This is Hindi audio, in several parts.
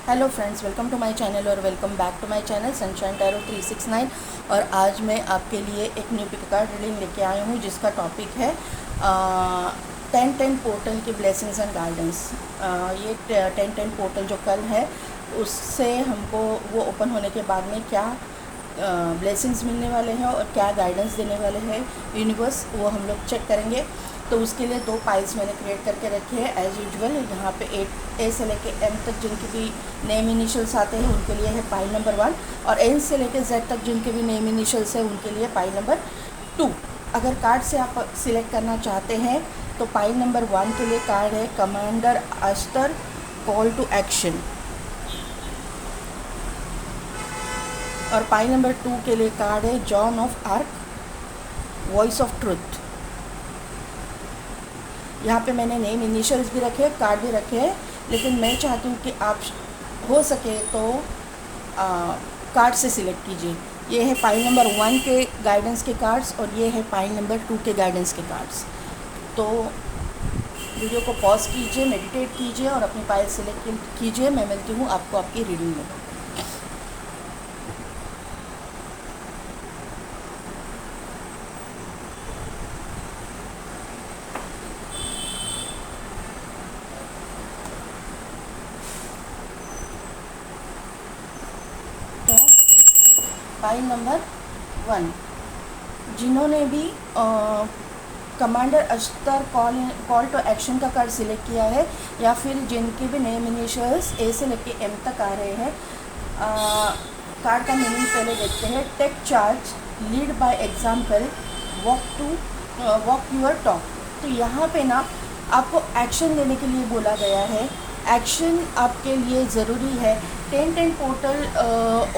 Hello friends, welcome to my channel और welcome back to my channel sunshine tarot 369। और आज मैं आपके लिए एक न्यू पिक कार्ड रीडिंग लेके आई हूँ जिसका टॉपिक है 10-10 पोर्टल की ब्लेसिंग्स एंड गाइडेंस। ये 10-10 पोर्टल जो कल है उससे हमको वो ओपन होने के बाद में क्या ब्लेसिंग्स मिलने वाले हैं और क्या गाइडेंस देने वाले हैं यूनिवर्स, वो हम लोग चेक करेंगे। तो उसके लिए 2 पाइल्स मैंने क्रिएट करके रखे हैं एज़ यूजुअल। यहाँ पे ए से लेके एम तक जिनके भी नेम इनिशियल्स आते हैं उनके लिए है पाइल नंबर 1, और एन से लेके जेड तक जिनके भी नेम इनिशियल्स हैं उनके लिए पाइल नंबर 2। अगर कार्ड से आप सिलेक्ट करना चाहते हैं तो पाइल नंबर 1 के लिए कार्ड है कमांडर अस्तर, कॉल टू एक्शन। और पाइल नंबर 2 के लिए कार्ड है John of Arc, voice of truth. यहाँ पे मैंने नेम इनिशियल्स भी रखे, कार्ड भी रखे हैं, लेकिन मैं चाहती हूँ कि आप हो सके तो कार्ड से सिलेक्ट कीजिए। ये है पाइल नंबर 1 के गाइडेंस के कार्ड्स और ये है पाइल नंबर 2 के गाइडेंस के कार्ड्स। तो वीडियो को पॉज कीजिए, मेडिटेट कीजिए और अपनी पाइल सिलेक्ट कीजिए। मैं मिलती हूँ आपको आपकी रीडिंग में। तो पाइल नंबर 1, जिन्होंने भी कमांडर अस्तर कॉल टू एक्शन का कार्ड सिलेक्ट किया है या फिर जिनके भी नेम इनिशियल्स ए से लेके एम तक आ रहे हैं, कार्ड का मीनिंग पहले देखते हैं। Take charge, lead by example, walk your talk. तो यहाँ पे ना आपको एक्शन लेने के लिए बोला गया है। एक्शन आपके लिए ज़रूरी है। 10-10 पोर्टल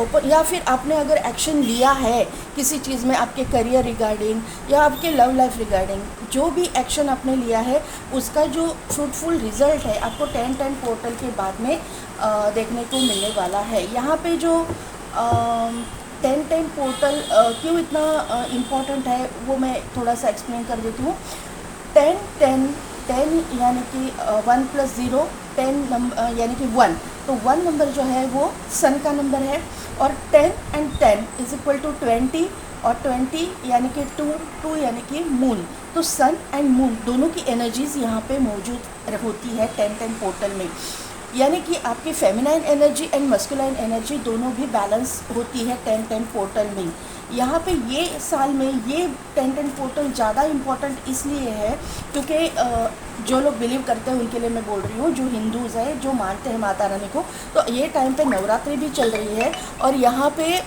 ओपन, या फिर आपने अगर एक्शन लिया है किसी चीज़ में, आपके करियर रिगार्डिंग या आपके लव लाइफ रिगार्डिंग, जो भी एक्शन आपने लिया है उसका जो फ्रूटफुल रिज़ल्ट है आपको 10-10 पोर्टल के बाद में देखने को मिलने वाला है। यहाँ पे जो 10-10 पोर्टल क्यों इतना इम्पोर्टेंट है वो मैं थोड़ा सा एक्सप्लेन कर देती हूँ। 10 यानी कि 1 + 0, 10 नंबर यानी कि 1। तो 1 नंबर जो है वो सन का नंबर है, और 10 and 10 = 20, और 20 यानी कि 2 यानी कि मून। तो सन एंड मून दोनों की एनर्जीज़ यहाँ पे मौजूद होती है 10-10 पोर्टल में। यानी कि आपकी feminine energy and masculine energy दोनों भी बैलेंस होती है 10-10 पोर्टल में। यहाँ पे ये साल में ये 10-10 पोर्टल ज़्यादा इम्पोर्टेंट इसलिए है क्योंकि जो लोग बिलीव करते हैं उनके लिए मैं बोल रही हूँ, जो हिंदूज़ हैं, जो मानते हैं माता रानी को, तो ये टाइम पे नवरात्रि भी चल रही है। और यहाँ पे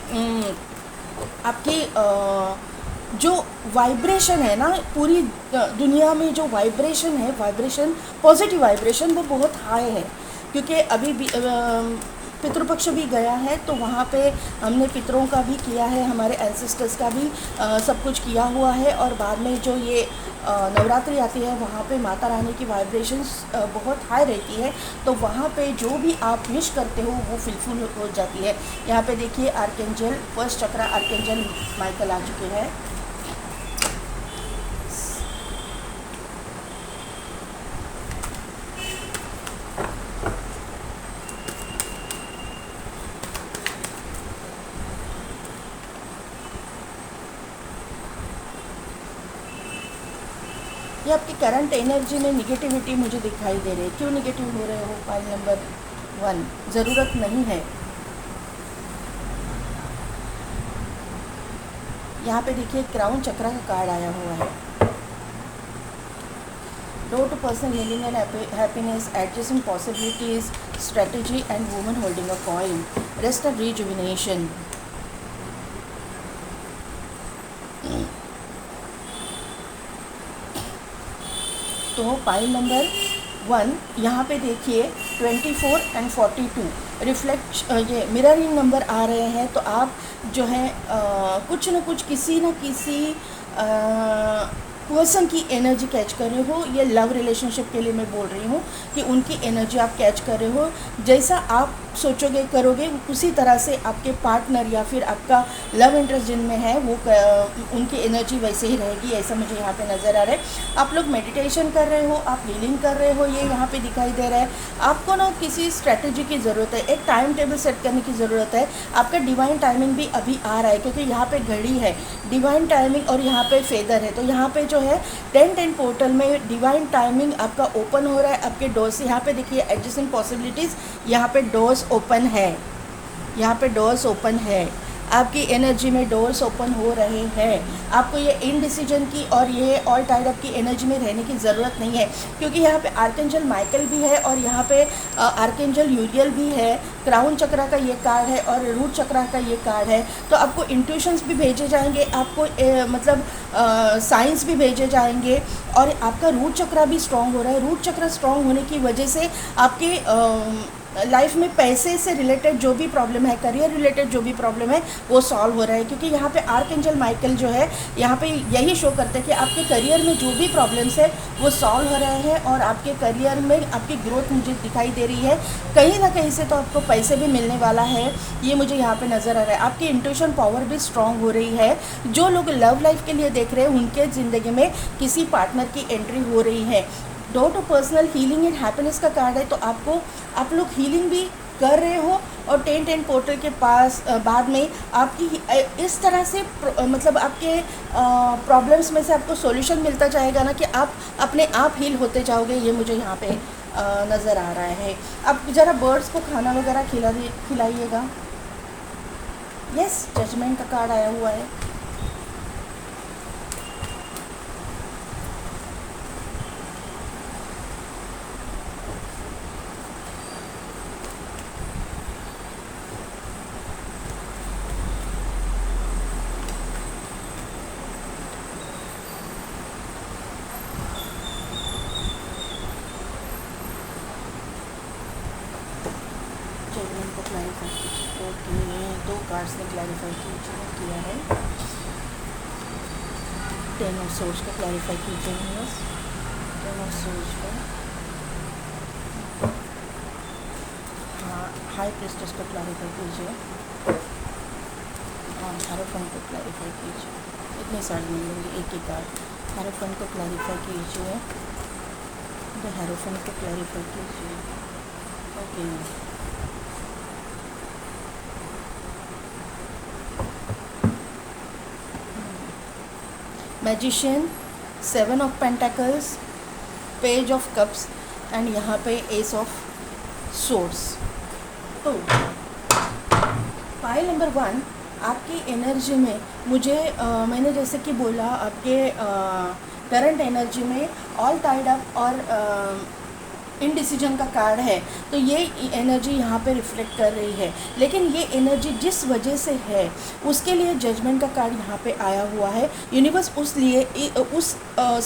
आपकी जो वाइब्रेशन है ना, पूरी दुनिया में जो वाइब्रेशन है, वाइब्रेशन पॉजिटिव वाइब्रेशन वो बहुत हाई है। क्योंकि अभी भी पितृपक्ष भी गया है, तो वहाँ पे हमने पितरों का भी किया है, हमारे एंसेस्टर्स का भी सब कुछ किया हुआ है। और बाद में जो ये नवरात्रि आती है वहाँ पे माता रानी की वाइब्रेशंस बहुत हाई रहती है, तो वहाँ पे जो भी आप विश करते हो वो फुलफिल हो जाती है। यहाँ पे देखिए आर्कएंजल फर्स्ट चक्र आर्कएंजल माइकल आ चुके हैं। ये आपकी करंट एनर्जी में निगेटिविटी मुझे दिखाई दे रही है। क्यों निगेटिव हो रहे हो पाइल नंबर 1? ज़रूरत नहीं है। यहाँ पे देखिए क्राउन चक्र का कार्ड आया हुआ है। Door to personal healing and happiness, adjusting possibilities, strategy and woman holding a coin, rest and rejuvenation. तो पाइल नंबर 1 यहाँ पे देखिए 24 and 42 रिफ्लेक्ट, ये मिररिंग नंबर आ रहे हैं। तो आप जो है कुछ न कुछ किसी न किसी पर्सन की एनर्जी कैच कर रहे हो। ये लव रिलेशनशिप के लिए मैं बोल रही हूँ कि उनकी एनर्जी आप कैच कर रहे हो। जैसा आप सोचोगे करोगे उसी तरह से आपके पार्टनर या फिर आपका लव इंटरेस्ट जिनमें है वो उनकी एनर्जी वैसे ही रहेगी, ऐसा मुझे यहाँ पे नज़र आ रहा है। आप लोग मेडिटेशन कर रहे हो, आप हीलिंग कर रहे हो, ये यहाँ पे दिखाई दे रहा है। आपको ना किसी स्ट्रैटेजी की ज़रूरत है, एक टाइम टेबल सेट करने की ज़रूरत है। आपका डिवाइन टाइमिंग भी अभी आ रहा है क्योंकि यहाँ पे घड़ी है, डिवाइन टाइमिंग और यहाँ पे फेदर है। तो यहाँ पे जो है 10-10 पोर्टल में डिवाइन टाइमिंग आपका ओपन हो रहा है। आपके डोर्स यहाँ पे देखिए एडजस्टिंग पॉसिबिलिटीज़, यहाँ पे डोर्स ओपन है, यहाँ पे डोर्स ओपन है। आपकी एनर्जी में डोर्स ओपन हो रहे हैं। आपको ये इनडिसीजन की और ये ऑल टाइड अप की एनर्जी में रहने की ज़रूरत नहीं है क्योंकि यहाँ पे आर्कएंजल माइकल भी है और यहाँ पे आर्कएंजल यूरियल भी है। क्राउन चक्रा का ये कार्ड है और रूट चक्रा का ये कार्ड है। तो आपको इंट्यूशंस भी भेजे जाएंगे, आपको मतलब साइंस भी भेजे जाएंगे और आपका रूट चक्रा भी स्ट्रॉन्ग हो रहा है। रूट चक्रा स्ट्रॉन्ग होने की वजह से आपके लाइफ में पैसे से रिलेटेड जो भी प्रॉब्लम है, करियर रिलेटेड जो भी प्रॉब्लम है वो सॉल्व हो रहा है क्योंकि यहाँ पे आर्कएंजल माइकल जो है यहाँ पे यही शो करते हैं कि आपके करियर में जो भी प्रॉब्लम्स है वो सॉल्व हो रहे हैं और आपके करियर में आपकी ग्रोथ मुझे दिखाई दे रही है। कहीं ना कहीं से तो आपको पैसे भी मिलने वाला है, ये मुझे यहाँ पे नज़र आ रहा है। आपकी इंट्यूशन पावर भी स्ट्रॉन्ग हो रही है। जो लोग लव लाइफ के लिए देख रहे हैं उनके ज़िंदगी में किसी पार्टनर की एंट्री हो रही है। Door to personal healing and happiness का कार्ड है। तो आप लोग हीलिंग भी कर रहे हो और 10-10 पोर्टल के पास बाद में आपकी इस तरह से मतलब आपके प्रॉब्लम्स में से आपको सॉल्यूशन मिलता जाएगा ना कि आप अपने आप हील होते जाओगे, ये मुझे यहाँ पे नज़र आ रहा है। अब ज़रा बर्ड्स को खाना वगैरह खिलाइएगा। यस, जजमेंट का कार्ड आया हुआ है। क्लैरिफाई कीजिए। ओके, 2 कार्ड्स ने क्लैरिफाई किया है। 10 ऑफ सोर्स का क्लैरिफाई कीजिए। 10 ऑफ सोर्स का, हाँ, हाई प्रिस्टेस को क्लैरिफाई कीजिए और हेरोफेंट को क्लैरिफाई कीजिए। इतने सारे मिलेंगे एक ही कार्ड। हेरोफेंट को क्लैरिफाई कीजिए, तो हेरोफेंट को क्लैरिफाई कीजिए। Okay, magician, 7 of pentacles, page of cups and यहाँ पे एस ऑफ सोर्ड्स। तो पाइल नंबर 1 आपकी एनर्जी में मुझे मैंने जैसे कि बोला आपके करंट एनर्जी में ऑल टाइड अप और इनडिसीजन का कार्ड है। तो ये एनर्जी यहाँ पे रिफ्लेक्ट कर रही है, लेकिन ये एनर्जी जिस वजह से है उसके लिए जजमेंट का कार्ड यहाँ पे आया हुआ है। यूनिवर्स उस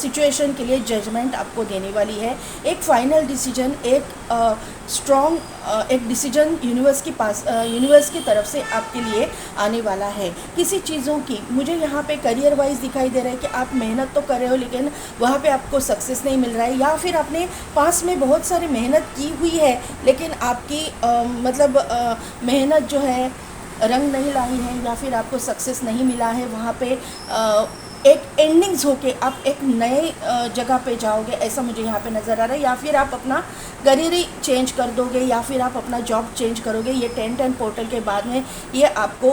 सिचुएशन के लिए जजमेंट आपको देने वाली है। एक फाइनल डिसीजन, एक स्ट्रॉन्ग एक डिसीजन यूनिवर्स की तरफ से आपके लिए आने वाला है। किसी चीज़ों की मुझे यहाँ पे करियर वाइज दिखाई दे रहा है कि आप मेहनत तो कर रहे हो लेकिन वहाँ पे आपको सक्सेस नहीं मिल रहा है, या फिर आपने पास में बहुत सारी मेहनत की हुई है लेकिन आपकी मेहनत जो है रंग नहीं लाई है या फिर आपको सक्सेस नहीं मिला है। वहाँ पे एक एंडिंग्स होके आप एक नए जगह पे जाओगे, ऐसा मुझे यहाँ पे नज़र आ रहा है। या फिर आप अपना करियर ही चेंज कर दोगे या फिर आप अपना जॉब चेंज करोगे। ये 10-10 पोर्टल के बाद में ये आपको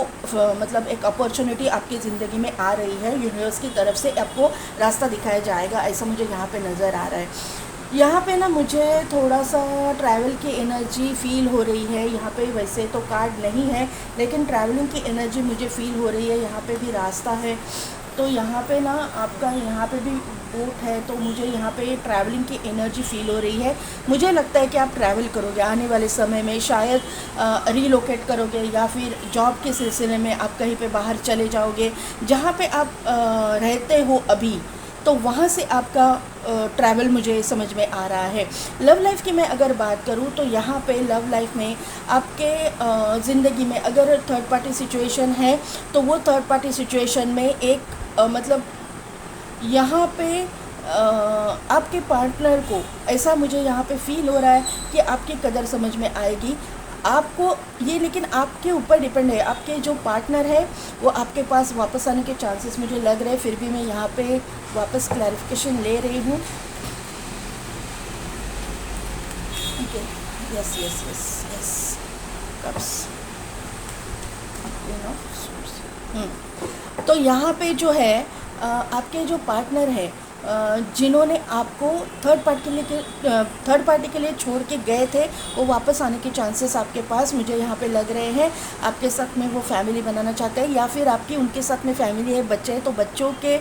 मतलब एक अपॉर्चुनिटी आपकी ज़िंदगी में आ रही है। यूनिवर्स की तरफ से आपको रास्ता दिखाया जाएगा, ऐसा मुझे यहाँ पे नज़र आ रहा है। यहाँ पे ना मुझे थोड़ा सा ट्रैवल की एनर्जी फ़ील हो रही है। यहाँ पे वैसे तो कार्ड नहीं है लेकिन ट्रैवलिंग की एनर्जी मुझे फ़ील हो रही है। यहाँ पे भी रास्ता है, तो यहाँ पे ना आपका यहाँ पे भी बोट है, तो मुझे यहाँ पे ट्रैवलिंग की एनर्जी फ़ील हो रही है। मुझे लगता है कि आप ट्रैवल करोगे आने वाले समय में, शायद रीलोकेट करोगे या फिर जॉब के सिलसिले में आप कहीं पे बाहर चले जाओगे। जहाँ पे आप रहते हो अभी, तो वहाँ से आपका ट्रैवल मुझे समझ में आ रहा है। लव लाइफ की मैं अगर बात करूँ तो यहाँ पे लव लाइफ में आपके ज़िंदगी में अगर थर्ड पार्टी सिचुएशन है तो वो थर्ड पार्टी सिचुएशन में एक मतलब यहाँ पे आपके पार्टनर को ऐसा मुझे यहाँ पे फील हो रहा है कि आपकी कदर समझ में आएगी आपको ये, लेकिन आपके ऊपर डिपेंड है। आपके जो पार्टनर है वो आपके पास वापस आने के चांसेस मुझे लग रहे हैं, फिर भी मैं यहाँ पे वापस क्लैरिफिकेशन ले रही हूँ। ठीक है, yes yes yes yes, cups, तो यहाँ पे जो है आपके जो पार्टनर है जिन्होंने आपको थर्ड पार्टी के लिए छोड़ के गए थे, वो वापस आने के चांसेस आपके पास मुझे यहाँ पे लग रहे हैं। आपके साथ में वो फैमिली बनाना चाहते हैं, या फिर आपकी उनके साथ में फैमिली है, बच्चे हैं, तो बच्चों के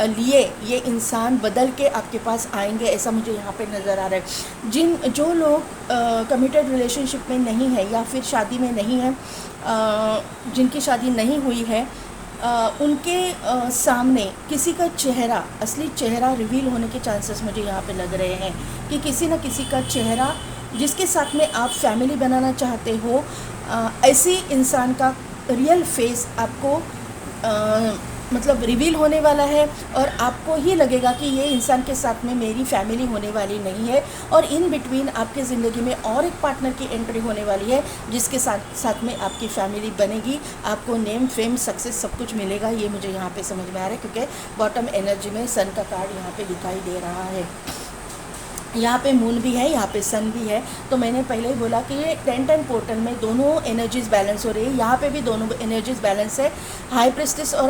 लिए ये इंसान बदल के आपके पास आएंगे, ऐसा मुझे यहाँ पे नज़र आ रहा है। जो लोग कमिटेड रिलेशनशिप में नहीं है या फिर शादी में नहीं है, जिनकी शादी नहीं हुई है, उनके सामने किसी का चेहरा, असली चेहरा रिवील होने के चांसेस मुझे यहाँ पे लग रहे हैं कि किसी न किसी का चेहरा जिसके साथ में आप फैमिली बनाना चाहते हो, ऐसी इंसान का रियल फेस आपको मतलब रिवील होने वाला है, और आपको ही लगेगा कि ये इंसान के साथ में मेरी फैमिली होने वाली नहीं है, और इन बिटवीन आपके ज़िंदगी में और एक पार्टनर की एंट्री होने वाली है जिसके साथ में आपकी फैमिली बनेगी। आपको नेम, फेम, सक्सेस सब कुछ मिलेगा, ये मुझे यहाँ पे समझ में आ रहा है, क्योंकि बॉटम एनर्जी में सन का कार्ड यहाँ पे दिखाई दे रहा है। यहाँ पे मून भी है, यहाँ पे सन भी है। तो मैंने पहले ही बोला कि ये 10-10 पोर्टल में दोनों एनर्जीज बैलेंस हो रही है। यहाँ पे भी दोनों एनर्जीज बैलेंस है, हाई प्रिस्टेस और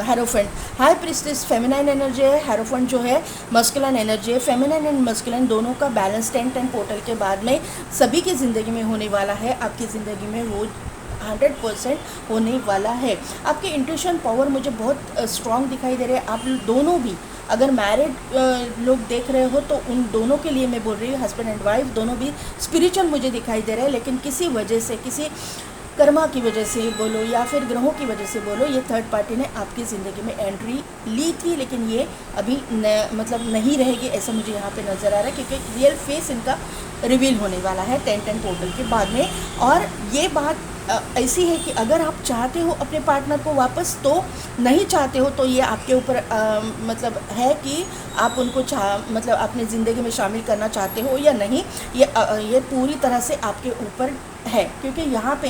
hierophant. High priestess feminine energy है, हेरोफेंट जो है मस्कुलिन एनर्जी है। फेमिनाइन एंड मस्कुलिन दोनों का बैलेंस 10-10 पोर्टल के बाद में सभी की ज़िंदगी में होने वाला है। आपकी ज़िंदगी में वो 100% होने वाला है। आपके इंट्यूशन पावर मुझे बहुत स्ट्रॉन्ग दिखाई दे रहे हैं। आप दोनों भी अगर मैरिड लोग देख रहे हो तो उन दोनों के लिए मैं बोल रही हूँ, हस्बैंड एंड वाइफ दोनों भी स्पिरिचुअल मुझे दिखाई दे रहे हैं, लेकिन किसी वजह से, किसी कर्मा की वजह से बोलो या फिर ग्रहों की वजह से बोलो, ये थर्ड पार्टी ने आपकी ज़िंदगी में एंट्री ली थी, लेकिन ये अभी मतलब नहीं रहेगी, ऐसा मुझे यहाँ पे नज़र आ रहा है, क्योंकि रियल फेस इनका रिवील होने वाला है 10-10 पोर्टल के बाद में। और ये बात ऐसी है कि अगर आप चाहते हो अपने पार्टनर को वापस, तो नहीं चाहते हो तो ये आपके ऊपर मतलब है कि आप उनको मतलब अपनी ज़िंदगी में शामिल करना चाहते हो या नहीं, ये पूरी तरह से आपके ऊपर है। क्योंकि यहाँ पे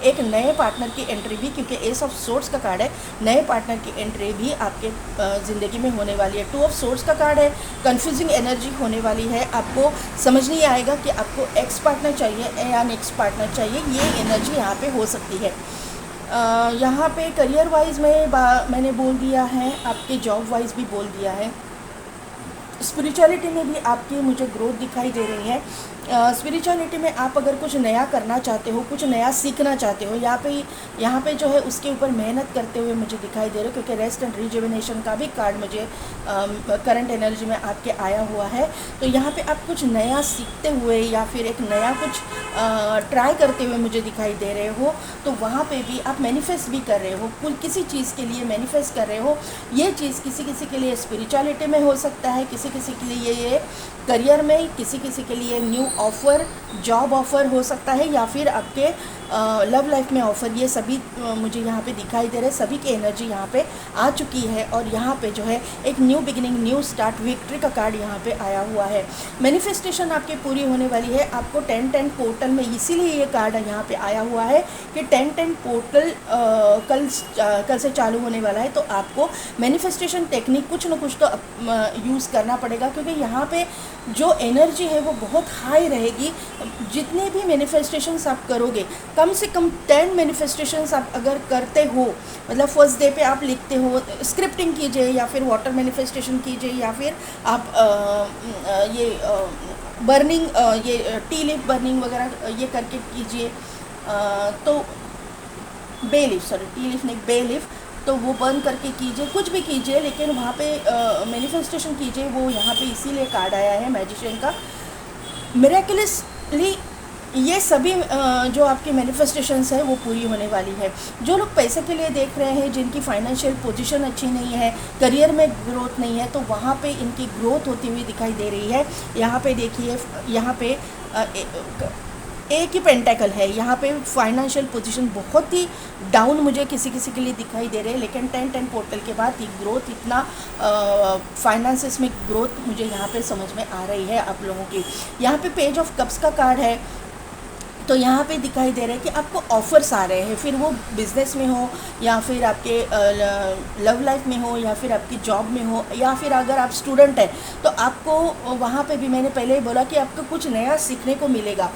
एक नए पार्टनर की एंट्री भी, क्योंकि एस ऑफ सोर्ड्स का कार्ड है, नए पार्टनर की एंट्री भी आपके ज़िंदगी में होने वाली है। 2 ऑफ सोर्ड्स का कार्ड है, कंफ्यूजिंग एनर्जी होने वाली है। आपको समझ नहीं आएगा कि आपको एक्स पार्टनर चाहिए या नेक्स्ट पार्टनर चाहिए, ये एनर्जी यहाँ पे हो सकती है। यहाँ पे करियर वाइज में मैंने बोल दिया है, आपके जॉब वाइज भी बोल दिया है। स्पिरिचुअलिटी में भी आपकी मुझे ग्रोथ दिखाई दे रही है। स्पिरिचुअलिटी में आप अगर कुछ नया करना चाहते हो, कुछ नया सीखना चाहते हो, यहाँ पे जो है उसके ऊपर मेहनत करते हुए मुझे दिखाई दे रहा है, क्योंकि रेस्ट एंड रिजुविनेशन का भी कार्ड मुझे करंट एनर्जी में आपके आया हुआ है। तो यहाँ पे आप कुछ नया सीखते हुए या फिर एक नया कुछ ट्राई करते हुए मुझे दिखाई दे रहे हो, तो वहाँ पे भी आप मैनिफेस्ट भी कर रहे हो, किसी चीज़ के लिए मैनिफेस्ट कर रहे हो। ये चीज़ किसी के लिए स्पिरिचुअलिटी में हो सकता है, किसी के लिए ये करियर में, किसी के लिए न्यू ऑफ़र, जॉब ऑफ़र हो सकता है, या फिर आपके लव लाइफ में ऑफ़र। ये सभी मुझे यहाँ पे दिखाई दे रहे हैं, सभी की एनर्जी यहाँ पे आ चुकी है। और यहाँ पे जो है एक new beginning, new start, victory का कार्ड यहाँ पे आया हुआ है। मैनिफेस्टेशन आपकी पूरी होने वाली है। आपको 10-10 पोर्टल में इसीलिए ये कार्ड यहाँ पे आया हुआ है कि 10-10 पोर्टल कल से चालू होने वाला है। तो आपको मैनिफेस्टेशन टेक्निक कुछ न कुछ तो यूज़ करना पड़ेगा, क्योंकि यहाँ पे जो एनर्जी है वो बहुत हाई रहेगी। जितने भी मैनिफेस्टेशंस आप करोगे, कम से कम 10 मैनिफेस्टेशंस आप अगर करते हो, मतलब फर्स्ट डे पे आप लिखते हो, स्क्रिप्टिंग कीजिए या फिर वाटर मैनिफेस्टेशन कीजिए, या फिर आप ये बर्निंग, ये टी लीफ बर्निंग वगैरह ये करके कीजिए। तो bay leaf, sorry tea leaf नहीं, बे लीफ, तो वो बर्न करके कीजिए, कुछ भी कीजिए, लेकिन वहाँ पे मैनिफेस्टेशन कीजिए। वो यहाँ पे इसीलिए कार्ड आया है मैजिशियन का। मिरेकलसली ये सभी जो आपकी मैनिफेस्टेशंस है वो पूरी होने वाली है। जो लोग पैसे के लिए देख रहे हैं, जिनकी फाइनेंशियल पोजीशन अच्छी नहीं है, करियर में ग्रोथ नहीं है, तो वहाँ पे इनकी ग्रोथ होती हुई दिखाई दे रही है। यहाँ पे देखिए, यहाँ पे एक ही पेंटेकल है। यहाँ पे फाइनेंशियल पोजीशन बहुत ही डाउन मुझे किसी किसी के लिए दिखाई दे रहे हैं, लेकिन 10-10 पोर्टल के बाद ये ग्रोथ इतना फाइनेंसेस में ग्रोथ मुझे यहाँ पे समझ में आ रही है आप लोगों की। यहाँ पे पेज ऑफ कप्स का कार्ड है, तो यहाँ पे दिखाई दे रहा है कि आपको ऑफ़र्स आ रहे हैं, फिर वो बिज़नेस में हो या फिर आपके लव लाइफ में हो या फिर आपकी जॉब में हो, या फिर अगर आप स्टूडेंट हैं तो आपको वहाँ पे भी मैंने पहले ही बोला कि आपको कुछ नया सीखने को मिलेगा।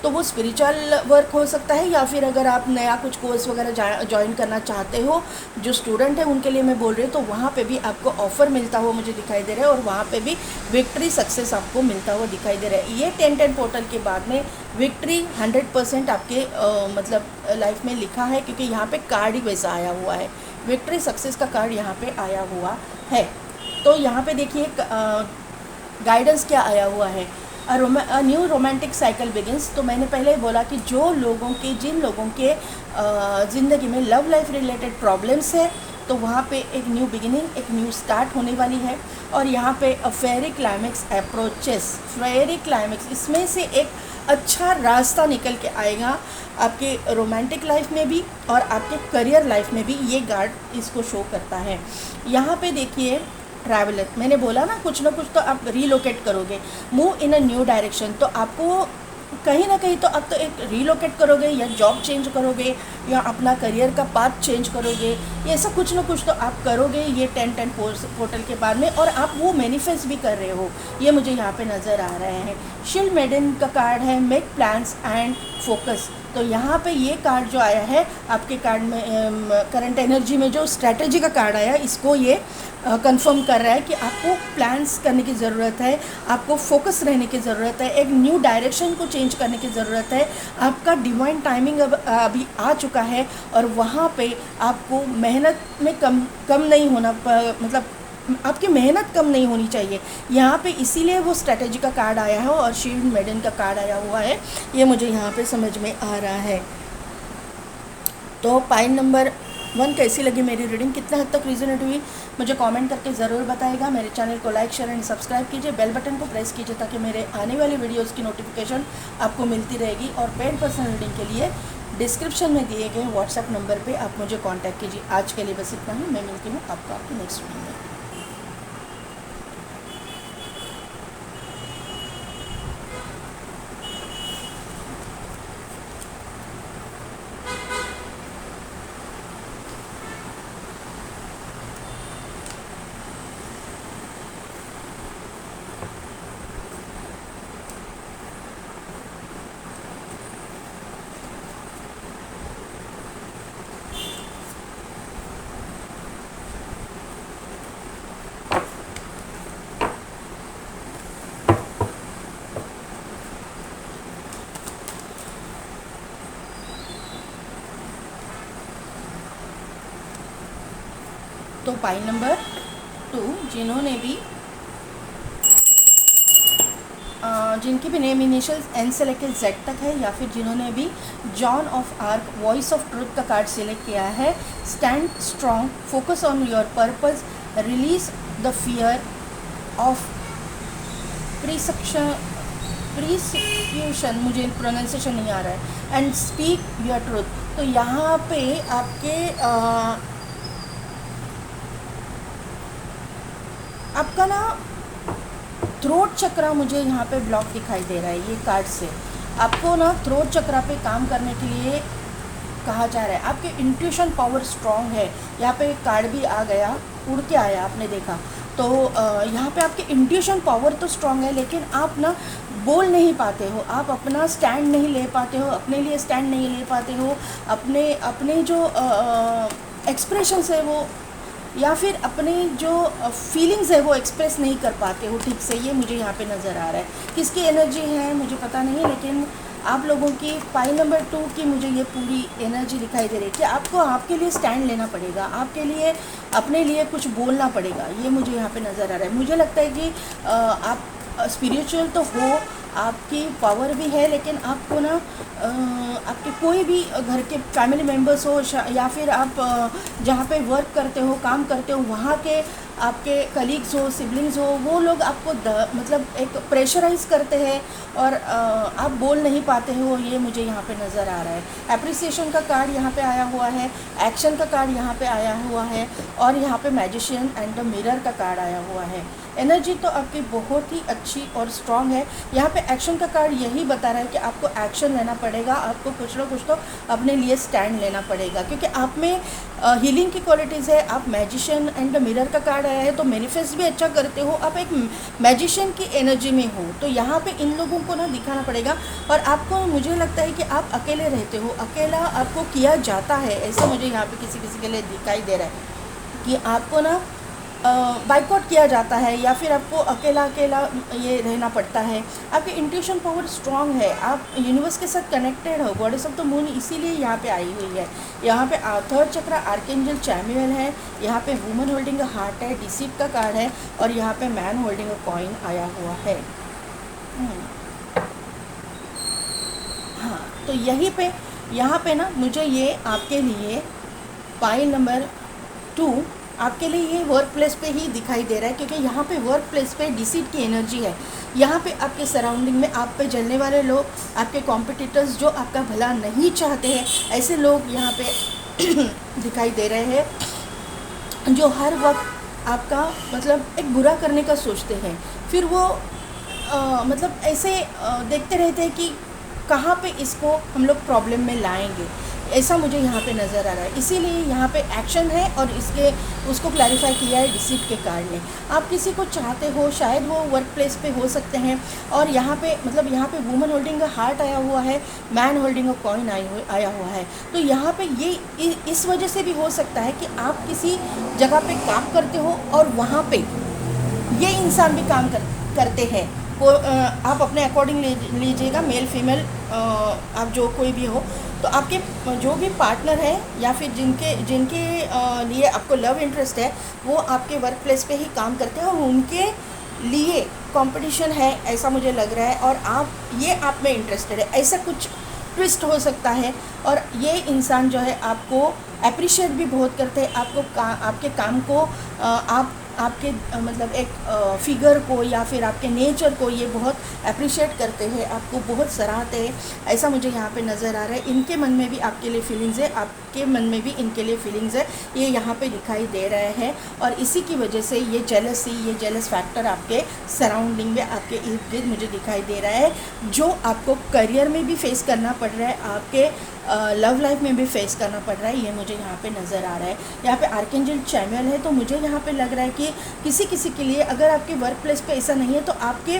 तो वो स्पिरिचुअल वर्क हो सकता है, या फिर अगर आप नया कुछ कोर्स वगैरह ज्वाइन करना चाहते हो, जो स्टूडेंट है उनके लिए मैं बोल रही हूँ, तो वहाँ पे भी आपको ऑफ़र मिलता हुआ मुझे दिखाई दे रहा है, और वहाँ पे भी विक्ट्री सक्सेस आपको मिलता हुआ दिखाई दे रहा है। ये 10-10 पोर्टल के बाद में विक्ट्री 100% आपके मतलब लाइफ में लिखा है, क्योंकि यहाँ पे कार्ड ही वैसा आया हुआ है, विक्ट्री सक्सेस का कार्ड यहाँ पे आया हुआ है। तो यहाँ पे देखिए गाइडेंस क्या आया हुआ है, न्यू रोमांटिक साइकिल बिगिंस। तो मैंने पहले ही बोला कि जिन लोगों के ज़िंदगी में लव लाइफ रिलेटेड प्रॉब्लम्स है, तो वहाँ पे एक न्यू बिगिनिंग, एक न्यू स्टार्ट होने वाली है। और यहाँ पे fairy climax approaches, fairy climax, इसमें से एक अच्छा रास्ता निकल के आएगा आपके रोमांटिक लाइफ में भी और आपके करियर लाइफ में भी, ये कार्ड इसको शो करता है। यहाँ पे देखिए ट्रैवलर, मैंने बोला ना कुछ तो आप रीलोकेट करोगे, move in a new direction. तो आपको कहीं ना कहीं तो आप तो एक रीलोकेट करोगे, या जॉब चेंज करोगे, या अपना करियर का पाथ चेंज करोगे, ये ऐसा कुछ ना कुछ तो आप करोगे ये 10-10 पोर्टल के बाद में, और आप वो मैनिफेस्ट भी कर रहे हो, ये मुझे यहाँ पे नज़र आ रहे हैं। शील्ड मेडन का कार्ड है, मेक प्लान्स एंड फोकस। तो यहाँ पे ये कार्ड जो आया है आपके कार्ड में, करंट एनर्जी में जो स्ट्रैटेजी का कार्ड आया, इसको ये कंफर्म कर रहा है कि आपको प्लान्स करने की ज़रूरत है, आपको फोकस रहने की ज़रूरत है, एक न्यू डायरेक्शन को चेंज करने की ज़रूरत है। आपका डिवाइन टाइमिंग अब अभी आ चुका है, और वहाँ पे आपको मेहनत में कम नहीं होना, मतलब आपकी मेहनत कम नहीं होनी चाहिए यहाँ पे, इसीलिए वो स्ट्रैटेजी का कार्ड आया है और शील्ड मेडन का कार्ड आया हुआ है, ये मुझे यहाँ पे समझ में आ रहा है। तो पाइल नंबर 1 कैसी लगी मेरी रीडिंग, कितना हद तक रीजनेट हुई, मुझे कमेंट करके ज़रूर बताइएगा। मेरे चैनल को लाइक, शेयर एंड सब्सक्राइब कीजिए, बेल बटन को प्रेस कीजिए ताकि मेरे आने वाली वीडियोस की नोटिफिकेशन आपको मिलती रहेगी। और पेड पर्सनल रीडिंग के लिए डिस्क्रिप्शन में दिए गए व्हाट्सएप नंबर पर आप मुझे कॉन्टैक्ट कीजिए। आज के लिए बस इतना ही, मैं मिलती हूँ आपको आपकी नेक्स्ट वीडियो में। तो पाइल नंबर 2, जिनकी भी नेम इनिशियल एन से लेकर जेड तक है, या फिर जिन्होंने भी Joan of Arc, voice of truth का कार्ड सिलेक्ट किया है, stand strong, focus on your purpose, release the fear of persecution, मुझे प्रोनाउंसिएशन नहीं आ रहा है, एंड स्पीक योर ट्रुथ। तो यहाँ पे आपके आपका ना थ्रोट चक्रा मुझे यहाँ पे ब्लॉक दिखाई दे रहा है ये कार्ड से। आपको ना थ्रोट चक्रा पे काम करने के लिए कहा जा रहा है, आपके इंट्यूशन पावर स्ट्रॉन्ग है। यहाँ पे एक कार्ड भी आ गया, उड़ के आया, आपने देखा। तो यहाँ पे आपके इंट्यूशन पावर तो स्ट्रॉन्ग है, लेकिन आप ना बोल नहीं पाते हो, आप अपना स्टैंड नहीं ले पाते हो, अपने लिए स्टैंड नहीं ले पाते हो, अपने जो एक्सप्रेशंस है वो, या फिर अपने जो फीलिंग्स है वो एक्सप्रेस नहीं कर पाते हो ठीक से, ये मुझे यहाँ पे नज़र आ रहा है। किसकी एनर्जी है मुझे पता नहीं, लेकिन आप लोगों की पाइल नंबर 2 की मुझे ये पूरी एनर्जी दिखाई दे रही है कि आपको आपके लिए स्टैंड लेना पड़ेगा, आपके लिए अपने लिए कुछ बोलना पड़ेगा, ये मुझे यहाँ पे नज़र आ रहा है। मुझे लगता है कि आप स्पिरिचुअल तो हो, आपकी पावर भी है, लेकिन आपको ना आपके कोई भी घर के फैमिली मेम्बर्स हो, या फिर आप जहाँ पे वर्क करते हो, काम करते हो, वहाँ के आपके कलीग्स हो, सिबलिंग्स हो, वो लोग आपको मतलब एक प्रेशराइज़ करते हैं और आप बोल नहीं पाते हो, ये मुझे यहाँ पे नज़र आ रहा है। एप्रिसिएशन का कार्ड यहाँ पे आया हुआ है, एक्शन का कार्ड यहाँ पे आया हुआ है और यहाँ पे मैजिशियन एंड द मिरर का कार्ड आया हुआ है। एनर्जी तो आपकी बहुत ही अच्छी और स्ट्रांग है। यहाँ पे एक्शन का कार्ड यही बता रहा है कि आपको एक्शन लेना पड़ेगा, आपको कुछ ना कुछ तो अपने लिए स्टैंड लेना पड़ेगा, क्योंकि आप में हीलिंग की क्वालिटीज़ है। आप मैजिशियन एंड मिरर का कार्ड आया है तो मैनिफेस्ट भी अच्छा करते हो, आप एक मैजिशियन की एनर्जी में हो। तो यहाँ पे इन लोगों को ना दिखाना पड़ेगा और आपको, मुझे लगता है कि आप अकेले रहते हो, अकेला आपको किया जाता है, ऐसा मुझे यहाँ पे किसी किसी के लिए दिखाई दे रहा है कि आपको ना बाइकआउट किया जाता है या फिर आपको अकेला अकेला ये रहना पड़ता है। आपकी इंट्यूशन पावर स्ट्रांग है, आप यूनिवर्स के साथ कनेक्टेड हो, गॉडेस ऑफ द मून इसीलिए यहाँ पे आई हुई है। यहाँ पे थर्ड चक्र आर्कएंजल चैमुएल है, यहाँ पे वुमन होल्डिंग अ हार्ट है, डिसीट का कार्ड है और यहाँ पे मैन होल्डिंग अ कॉइन आया हुआ है। हाँ, तो यहीं पे यहाँ पे ना मुझे ये आपके लिए पाइल नंबर 2 आपके लिए ये वर्क प्लेस पे ही दिखाई दे रहा है, क्योंकि यहाँ पे वर्क प्लेस पे डिसीट की एनर्जी है। यहाँ पे आपके सराउंडिंग में आप पे जलने वाले लोग, आपके कॉम्पिटिटर्स जो आपका भला नहीं चाहते हैं, ऐसे लोग यहाँ पे दिखाई दे रहे हैं, जो हर वक्त आपका मतलब एक बुरा करने का सोचते हैं। फिर वो मतलब ऐसे देखते रहते हैं कि कहाँ पे इसको हम लोग प्रॉब्लम में लाएंगे, ऐसा मुझे यहाँ पे नज़र आ रहा है। इसीलिए यहाँ पे एक्शन है और इसके उसको क्लैरिफाई किया है डिसीट के कार्ड ने। आप किसी को चाहते हो, शायद वो वर्क प्लेस पे हो सकते हैं और यहाँ पे मतलब यहाँ पे वुमन होल्डिंग अ हार्ट आया हुआ है, मैन होल्डिंग अ कॉइन आया हुआ है। तो यहाँ पे ये इस वजह से भी हो सकता है कि आप किसी जगह पे काम करते हो और वहाँ पे ये इंसान भी काम करते हैं। आप अपने अकॉर्डिंग लीजिएगा, मेल फीमेल आप जो कोई भी हो, तो आपके जो भी पार्टनर है या फिर जिनके लिए आपको लव इंटरेस्ट है, वो आपके वर्क प्लेस पे ही काम करते हैं और उनके लिए कंपटीशन है, ऐसा मुझे लग रहा है। और आप में इंटरेस्टेड है, ऐसा कुछ ट्विस्ट हो सकता है। और ये इंसान जो है आपको अप्रिशिएट भी बहुत करते हैं, आपके काम को आपके मतलब एक फिगर को या फिर आपके नेचर को ये बहुत अप्रिशिएट करते हैं, आपको बहुत सराहते हैं, ऐसा मुझे यहाँ पे नज़र आ रहा है। इनके मन में भी आपके लिए फीलिंग्स है, आपके मन में भी इनके लिए फीलिंग्स है, ये यहाँ पे दिखाई दे रहे हैं। और इसी की वजह से ये जेलस फैक्टर आपके सराउंडिंग में, आपके इर्द गिर्द मुझे दिखाई दे रहा है, जो आपको करियर में भी फेस करना पड़ रहा है, आपके लव लाइफ में भी फेस करना पड़ रहा है, ये मुझे यहाँ पे नज़र आ रहा है। यहाँ पे आर्कएंजल चैमुएल है, तो मुझे यहाँ पे लग रहा है कि किसी के लिए, अगर आपके वर्क प्लेस पे ऐसा नहीं है तो आपके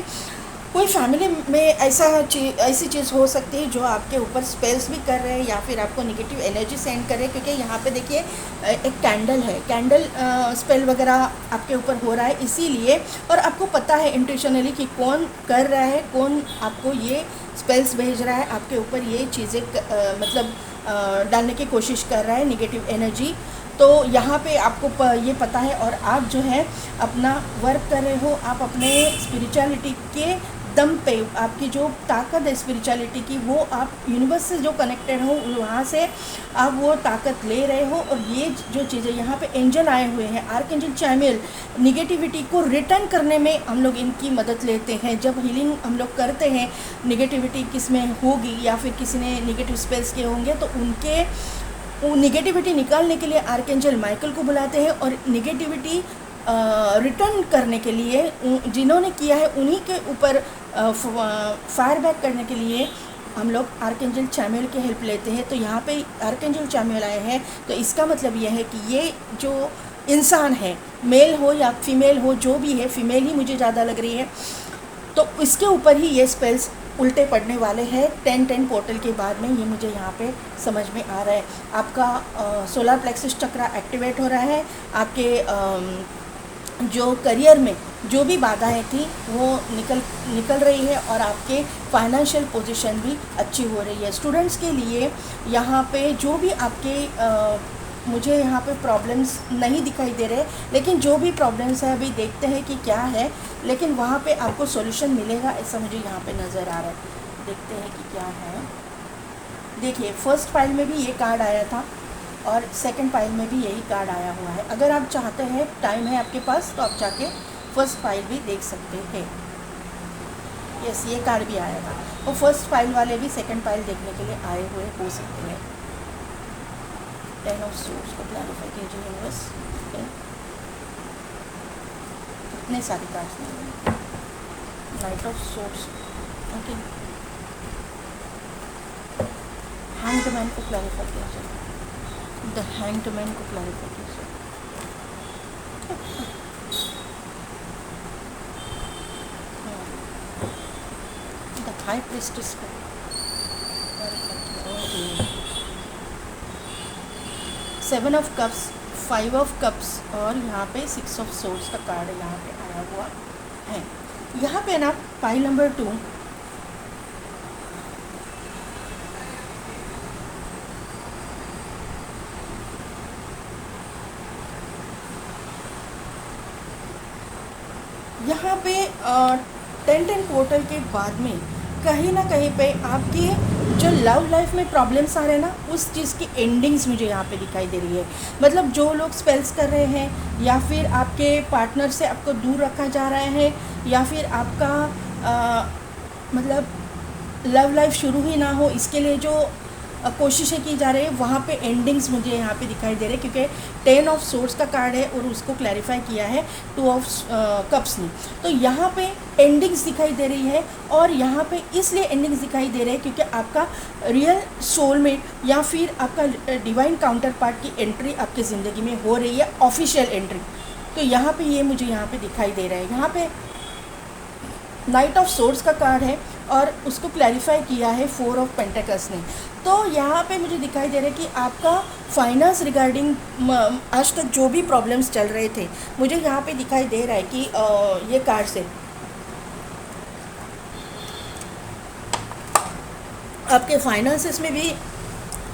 कोई फैमिली में ऐसी चीज़ हो सकती है जो आपके ऊपर स्पेल्स भी कर रहे हैं या फिर आपको नेगेटिव एनर्जी सेंड कर रहे हैं। क्योंकि यहाँ पे देखिए एक कैंडल है, कैंडल स्पेल वगैरह आपके ऊपर हो रहा है, इसीलिए। और आपको पता है इंट्यूशनली कि कौन कर रहा है, कौन आपको ये स्पेल्स भेज रहा है, आपके ऊपर ये चीज़ें मतलब डालने की कोशिश कर रहा है, नेगेटिव एनर्जी। तो यहाँ पे आपको ये पता है और आप जो है अपना वर्क कर रहे हो, आप अपने स्पिरिचुअलिटी के दम पे, आपकी जो ताकत है स्पिरिचुअलिटी की, वो आप यूनिवर्स से जो कनेक्टेड हो वहाँ से आप वो ताकत ले रहे हो। और ये जो चीज़ें यहाँ पे एंजल आए हुए हैं, आर्कएंजल चैमुएल, निगेटिविटी को रिटर्न करने में हम लोग इनकी मदद लेते हैं। जब हीलिंग हम लोग करते हैं, निगेटिविटी किस में होगी या फिर किसी ने निगेटिव स्पेल्स किए होंगे, तो उनके निगेटिविटी निकालने के लिए आर्कएंजल माइकल को बुलाते हैं और निगेटिविटी रिटर्न करने के लिए जिन्होंने किया है उन्हीं के ऊपर फायर बैक करने के लिए हम लोग आर्कएंजल चैमुएल की हेल्प लेते हैं। तो यहाँ पे आर्कएंजल चैमुएल आए हैं, तो इसका मतलब यह है कि ये जो इंसान है, मेल हो या फीमेल हो, जो भी है, फीमेल ही मुझे ज़्यादा लग रही है, तो इसके ऊपर ही ये स्पेल्स उल्टे पड़ने वाले हैं 10-10 पोर्टल के बाद में, ये मुझे यहाँ पे समझ में आ रहा है। आपका सोलर प्लेक्सस चक्र एक्टिवेट हो रहा है, आपके जो करियर में जो भी बाधाएं थी वो निकल रही है और आपके फाइनेंशियल पोजीशन भी अच्छी हो रही है। स्टूडेंट्स के लिए यहाँ पे जो भी आपके मुझे यहाँ पे प्रॉब्लम्स नहीं दिखाई दे रहे, लेकिन जो भी प्रॉब्लम्स है अभी देखते हैं कि क्या है, लेकिन वहाँ पे आपको सॉल्यूशन मिलेगा, ऐसा मुझे यहाँ पे नज़र आ रहा है। देखते हैं कि क्या है। देखिए फर्स्ट फाइल में भी ये कार्ड आया था, और सेकंड पाइल में भी यही कार्ड आया हुआ है। अगर आप चाहते हैं, टाइम है आपके पास, तो आप जाके फर्स्ट पाइल भी देख सकते हैं। यस, ये कार्ड भी आया था, वो फर्स्ट पाइल वाले भी सेकंड पाइल देखने के लिए आए हुए हो सकते हैं। 10 ऑफ सोर्स को क्लैरिफाई कीजिए यूनिवर्स। इतने सारे कार्ड्स नहीं, night of source, okay. Hanged man को क्लैरिफाई कीजिए, द हैंग्ड मैन को क्लैरिफाई कीजिए। द हाई प्रीस्टेस को clarify, 7 of cups, 5 of cups और यहाँ पे 6 ऑफ सोर्स का कार्ड यहाँ पे आया हुआ है। यहाँ पे ना पाइल नंबर 2, यहाँ पे 10-10 पोर्टल के बाद में कहीं ना कहीं पे आपकी जो लव लाइफ में प्रॉब्लम्स आ रहे हैं ना, उस चीज़ की एंडिंग्स मुझे यहाँ पे दिखाई दे रही है। मतलब जो लोग स्पेल्स कर रहे हैं, या फिर आपके पार्टनर से आपको दूर रखा जा रहा है, या फिर आपका मतलब लव लाइफ शुरू ही ना हो, इसके लिए जो कोशिशें की जा रही है, वहाँ पे एंडिंग्स मुझे यहाँ पे दिखाई दे रहे हैं। क्योंकि 10 ऑफ सोर्स का कार्ड है और उसको क्लैरिफाई किया है 2 ऑफ कप्स ने, तो यहाँ पे एंडिंग्स दिखाई दे रही है। और यहाँ पे इसलिए एंडिंग्स दिखाई दे रहे हैं क्योंकि आपका रियल सोलमेट या फिर आपका डिवाइन काउंटर पार्ट की एंट्री आपकी ज़िंदगी में हो रही है, ऑफिशियल एंट्री। तो यहाँ पे ये मुझे यहाँ पे दिखाई दे रहा है। यहाँ पे नाइट ऑफ सोर्स का कार्ड है और उसको क्लैरिफाई किया है 4 ऑफ पेंटेकल्स ने। तो यहाँ पे मुझे दिखाई दे रहा है कि आपका फाइनेंस रिगार्डिंग आज तक जो भी प्रॉब्लम्स चल रहे थे, मुझे यहाँ पे दिखाई दे रहा है कि ये कार्ड से आपके फाइनेंसेस में भी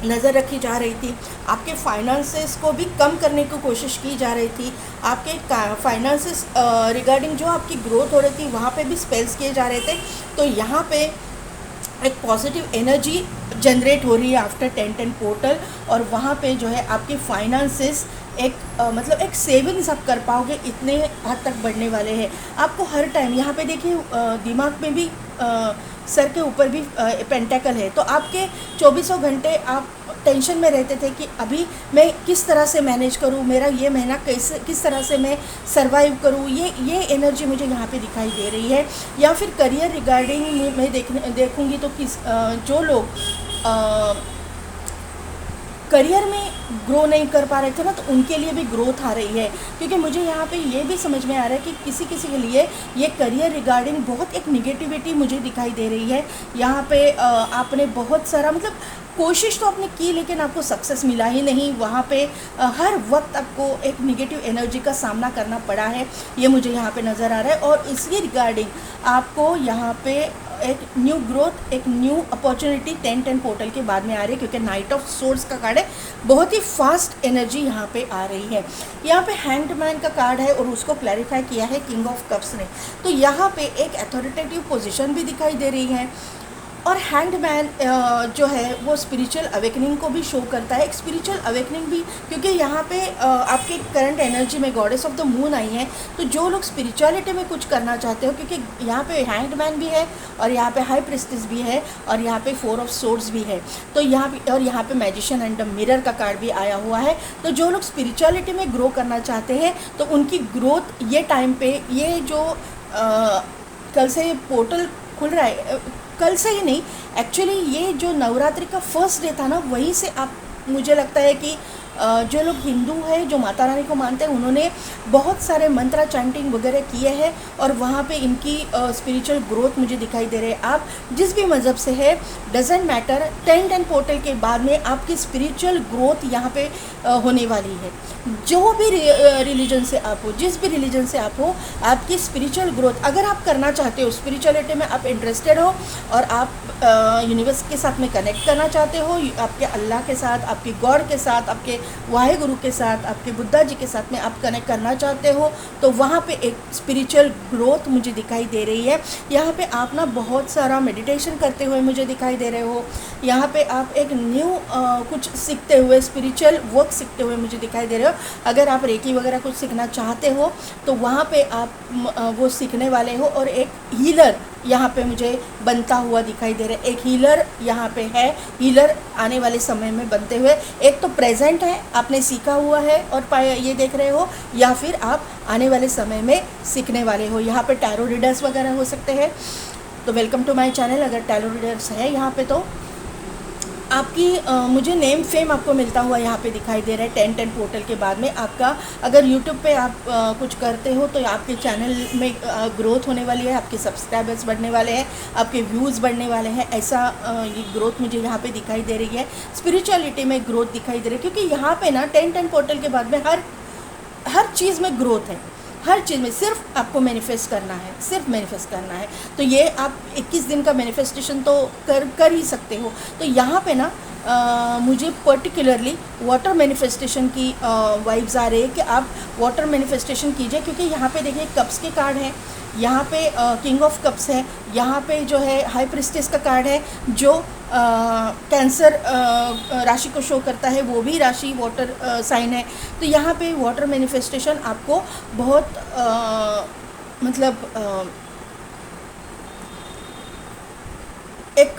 नज़र रखी जा रही थी, आपके फाइनेंसेस को भी कम करने की कोशिश की जा रही थी, आपके फाइनेंसेस रिगार्डिंग जो आपकी ग्रोथ हो रही थी वहाँ पे भी स्पेल्स किए जा रहे थे। तो यहाँ पे एक पॉजिटिव एनर्जी जनरेट हो रही है आफ्टर 10-10 पोर्टल, और वहाँ पे जो है आपके फाइनेंसेस एक मतलब एक सेविंग्स आप कर पाओगे, इतने हद तक बढ़ने वाले हैं। आपको हर टाइम यहाँ पे देखिए दिमाग में भी सर के ऊपर भी पेंटेकल है, तो आपके 24 घंटे आप टेंशन में रहते थे कि अभी मैं किस तरह से मैनेज करूं, मेरा ये महीना कैसे किस तरह से मैं सरवाइव करूं। ये एनर्जी मुझे यहाँ पे दिखाई दे रही है। या फिर करियर रिगार्डिंग मैं देखूंगी तो जो लोग करियर में ग्रो नहीं कर पा रहे थे ना, तो उनके लिए भी ग्रोथ आ रही है। क्योंकि मुझे यहाँ पे ये भी समझ में आ रहा है कि किसी किसी के लिए ये करियर रिगार्डिंग बहुत एक निगेटिविटी मुझे दिखाई दे रही है। यहाँ पे आपने बहुत सारा मतलब कोशिश तो आपने की, लेकिन आपको सक्सेस मिला ही नहीं। वहाँ पे हर वक्त आपको एक निगेटिव एनर्जी का सामना करना पड़ा है, ये मुझे यहाँ पे नज़र आ रहा है। और इसके रिगार्डिंग आपको यहाँ पे एक न्यू ग्रोथ, एक न्यू अपॉर्चुनिटी 10-10 पोर्टल के बाद में आ रही है। क्योंकि नाइट ऑफ सोर्स का कार्ड है, बहुत ही फास्ट एनर्जी यहाँ पे आ रही है। यहाँ पे हैंग्ड मैन का कार्ड है और उसको क्लैरिफाई किया है किंग ऑफ कप्स ने। तो यहाँ पे एक अथॉरिटेटिव पोजीशन भी दिखाई दे रही है। और हैंग्ड मैन जो है वो स्पिरिचुअल अवेकनिंग को भी शो करता है, एक स्पिरिचुअल अवेकनिंग भी। क्योंकि यहाँ पे आपके करंट एनर्जी में goddess of the moon I है, तो जो लोग स्पिरिचुअलिटी में कुछ करना चाहते हो, क्योंकि यहाँ पे हैंग्ड मैन भी है और यहाँ पे हाई प्रिस्टेस भी है और यहाँ पे 4 ऑफ सोर्ड्स भी है। तो यहाँ पे मैजिशियन एंड द मिरर का कार्ड भी आया हुआ है। तो जो लोग स्पिरिचुअलिटी में ग्रो करना चाहते हैं, तो उनकी ग्रोथ ये टाइम पे, ये जो कल से पोर्टल खुल रहा है, कल से ही नहीं एक्चुअली, ये जो नवरात्रि का फर्स्ट डे था ना, वहीं से आप मुझे लगता है कि जो लोग हिंदू हैं, जो माता रानी को मानते हैं, उन्होंने बहुत सारे मंत्रा चैंटिंग वगैरह किए हैं और वहाँ पे इनकी स्पिरिचुअल ग्रोथ मुझे दिखाई दे रहे हैं। आप जिस भी मज़हब से है, डजेंट मैटर, 10-10 पोर्टल के बाद में आपकी स्पिरिचुअल ग्रोथ यहाँ पे होने वाली है। जो भी रिलीजन से आप हो, जिस भी रिलीजन से आप हो, आपकी स्पिरिचुअल ग्रोथ अगर आप करना चाहते हो, स्पिरिचुअलिटी में आप इंटरेस्टेड हो और आप यूनिवर्स के साथ में कनेक्ट करना चाहते हो, आपके अल्लाह के साथ, आपके गॉड के साथ, आपके वाहे गुरु के साथ, आपके बुद्धा जी के साथ में आप कनेक्ट करना चाहते हो तो वहाँ पे एक स्पिरिचुअल ग्रोथ मुझे दिखाई दे रही है। यहाँ पे आप ना बहुत सारा मेडिटेशन करते हुए मुझे दिखाई दे रहे हो। यहाँ पे आप एक न्यू कुछ सीखते हुए, स्पिरिचुअल वर्क सीखते हुए मुझे दिखाई दे रहे हो। अगर आप रेकी वगैरह कुछ सीखना चाहते हो तो वहाँ पे आप वो सीखने वाले हो। और एक हीलर यहाँ पे मुझे बनता हुआ दिखाई दे रहा है। एक हीलर यहाँ पे है, हीलर आने वाले समय में बनते हुए। एक तो प्रेजेंट है, आपने सीखा हुआ है और ये देख रहे हो, या फिर आप आने वाले समय में सीखने वाले हो। यहाँ पे टैरो रीडर्स वगैरह हो सकते हैं। तो वेलकम टू माय चैनल। अगर टैरो रीडर्स है यहाँ पे तो आपकी मुझे नेम फेम आपको मिलता हुआ यहाँ पे दिखाई दे रहा है 10-10 पोर्टल के बाद में। आपका अगर यूट्यूब पे आप कुछ करते हो तो आपके चैनल में ग्रोथ होने वाली है, आपके सब्सक्राइबर्स बढ़ने वाले हैं, आपके व्यूज़ बढ़ने वाले हैं। ऐसा ये ग्रोथ मुझे यहाँ पे दिखाई दे रही है। स्पिरिचुअलिटी में ग्रोथ दिखाई दे रही है, क्योंकि यहाँ पे ना 10-10 पोर्टल के बाद में हर चीज़ में ग्रोथ है। हर चीज़ में सिर्फ आपको मैनिफेस्ट करना है, सिर्फ मैनिफेस्ट करना है। तो ये आप 21 दिन का मैनिफेस्टेशन तो कर ही सकते हो। तो यहाँ पे ना मुझे पर्टिकुलरली वाटर मैनिफेस्टेशन की वाइब्स आ रही है कि आप वाटर मैनिफेस्टेशन कीजिए। क्योंकि यहाँ पे देखिए कप्स के कार्ड हैं, यहाँ पे किंग ऑफ कप्स है, यहाँ पे जो है हाई प्रिस्टेस का कार्ड है जो कैंसर राशि को शो करता है। वो भी राशि वाटर साइन है। तो यहाँ पे वाटर मैनिफेस्टेशन आपको बहुत मतलब एक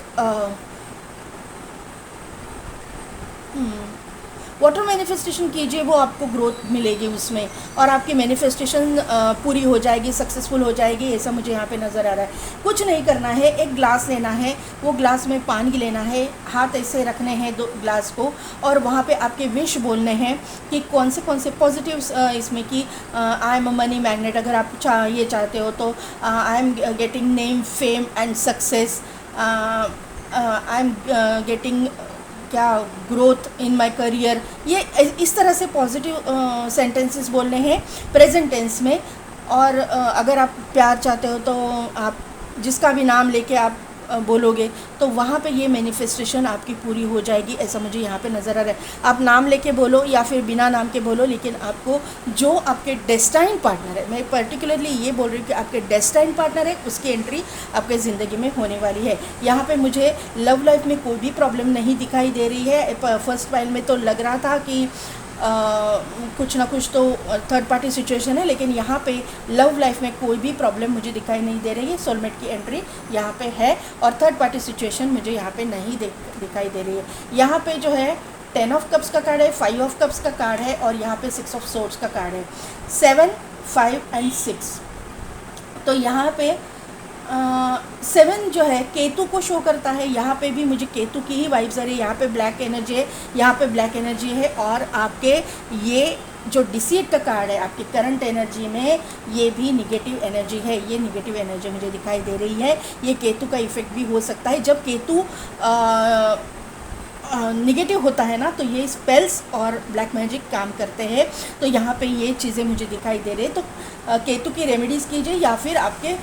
वाटर मैनिफेस्टेशन कीजिए, वो आपको ग्रोथ मिलेगी उसमें, और आपकी मैनिफेस्टेशन पूरी हो जाएगी, सक्सेसफुल हो जाएगी। ऐसा मुझे यहाँ पे नज़र आ रहा है। कुछ नहीं करना है, एक ग्लास लेना है, वो ग्लास में पानी लेना है, हाथ ऐसे रखने हैं 2 ग्लास को, और वहाँ पे आपके विश बोलने हैं कि कौन से पॉजिटिव्स इसमें कि I am a money magnet. अगर आप ये चाहते हो तो I am getting name fame and success, I am getting क्या ग्रोथ इन माय करियर। ये इस तरह से पॉजिटिव सेंटेंसेस बोलने हैं प्रेजेंट टेंस में। और अगर आप प्यार चाहते हो तो आप जिसका भी नाम लेके आप बोलोगे तो वहाँ पे ये मैनिफेस्टेशन आपकी पूरी हो जाएगी। ऐसा मुझे यहाँ पे नज़र आ रहा है। आप नाम लेके बोलो या फिर बिना नाम के बोलो, लेकिन आपको जो आपके डेस्टाइन पार्टनर है, मैं पर्टिकुलरली ये बोल रही हूँ कि आपके डेस्टाइन पार्टनर है, उसकी एंट्री आपके ज़िंदगी में होने वाली है। यहाँ पे मुझे लव लाइफ में कोई भी प्रॉब्लम नहीं दिखाई दे रही है। फर्स्ट फाइल में तो लग रहा था कि कुछ ना कुछ तो थर्ड पार्टी सिचुएशन है, लेकिन यहाँ पे लव लाइफ में कोई भी प्रॉब्लम मुझे दिखाई नहीं दे रही है। सोलमेट की एंट्री यहाँ पे है और थर्ड पार्टी सिचुएशन मुझे यहाँ पे नहीं दिखाई दे रही है। यहाँ पे जो है 10 ऑफ कप्स का कार्ड है, 5 ऑफ कप्स का कार्ड है, और यहाँ पे 6 ऑफ सोर्ड्स का कार्ड है। 7, 5 एंड 6। तो यहाँ पे 7 जो है केतु को शो करता है। यहाँ पे भी मुझे केतु की ही वाइब्स आ रही है। यहाँ पे ब्लैक एनर्जी है, यहाँ पे ब्लैक एनर्जी है, और आपके ये जो डिसीट का कार्ड है आपकी करंट एनर्जी में, ये भी निगेटिव एनर्जी है। ये निगेटिव एनर्जी मुझे दिखाई दे रही है। ये केतु का इफेक्ट भी हो सकता है। जब केतु निगेटिव होता है ना, तो ये स्पेल्स और ब्लैक मैजिक काम करते हैं। तो यहाँ पे ये चीज़ें मुझे दिखाई दे रही है। तो केतु की रेमेडीज़ कीजिए, या फिर आपके